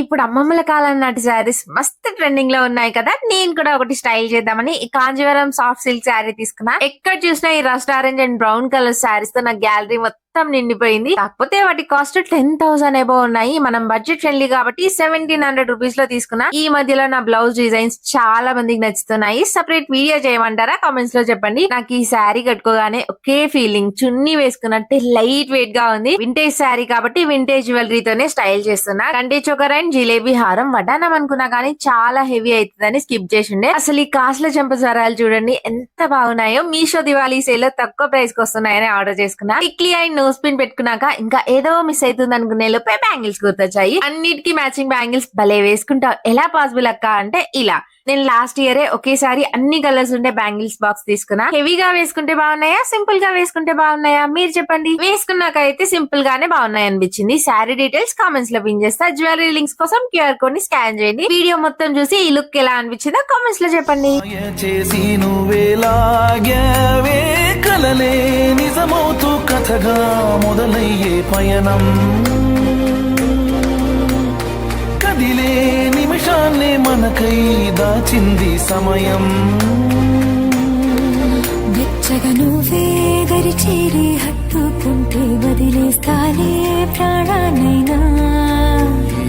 ఇప్పుడు అమ్మమ్మల కాలం నాటి శారీస్ మస్తు ట్రెండింగ్ లో ఉన్నాయి కదా. నేను కూడా ఒకటి స్టైల్ చేద్దామని ఈ కాంజీవరం సాఫ్ట్ సిల్క్ శారీ తీసుకున్నా. ఎక్కడ చూసినా ఈ rust orange and brown colour saris తో నా గ్యాలరీ మొత్తం నిండిపోయింది. కాకపోతే వాటి కాస్ట్ 10,000 ఎబో ఉన్నాయి. మనం బడ్జెట్ ఫ్రెండ్లీ కాబట్టి 1700 రూపీస్ లో తీసుకున్నా. ఈ మధ్యలో నా బ్లౌజ్ డిజైన్స్ చాలా మందికి నచ్చుతున్నాయి. సెపరేట్ వీడియో చేయమంటారా? కామెంట్స్ లో చెప్పండి. నాకు ఈ శారీ కట్టుకోగానే ఒకే ఫీలింగ్, చున్నీ వేసుకున్నట్టే లైట్ వెయిట్ గా ఉంది. వింటేజ్ శారీ కాబట్టి వింటేజ్ జ్యువెలరీతోనే స్టైల్ చేస్తున్నా. కంటి చోకర్ అండ్ జిలేబీ హారం వడ్డానం అనుకున్నా కానీ చాలా హెవీ అవుతుందని స్కిప్ చేసిండే. అసలు ఈ కాస్ట్ల చెంపసారాలు చూడండి ఎంత బాగున్నాయో. మీషో దివాళీ సేల్ లో తక్కువ ప్రైస్ కి వస్తున్నాయని ఆర్డర్ చేసుకున్నా. టిక్లీ అండ్ నోస్ పిన్ పెట్టుకున్నాక ఇంకా ఏదో మిస్ అవుతుంది అనుకునే లోపే బ్యాంగిల్స్ గుర్తొచ్చాయి. అన్నిటికీ మ్యాచింగ్ బ్యాంగిల్స్ భలే వేసుకుంటా. ఎలా పాసిబుల్ అక్క అంటే ఇలా. నేను లాస్ట్ ఇయరే ఒకేసారి అన్ని కలర్స్ ఉండే బ్యాంగిల్స్ బాక్స్ తీసుకున్నా. హెవీగా వేసుకుంటే బాగున్నాయా, సింపుల్ గా వేసుకుంటే బాగున్నాయా మీరు చెప్పండి. వేసుకున్నాక అయితే సింపుల్ గానే బాగున్నాయి అనిపించింది. శారీ డీటెయిల్స్ కామెంట్స్ లో పిన్ చేస్తా. జ్యువెలరీ లింక్స్ కోసం క్యూఆర్ కోడ్ ని స్కాన్ చేయండి. వీడియో మొత్తం చూసి ఈ లుక్ ఎలా అనిపించిందో కామెంట్స్ లో చెప్పండి. నిజమవుతూ కథగా మొదలయ్యే పయనం, కదిలే నిమిషాన్ని మనకై దాచింది సమయం. వెచ్చగా నువ్వే దరి చేరి హత్తుకుంటే వదిలేస్తాలే ప్రాణానైనా.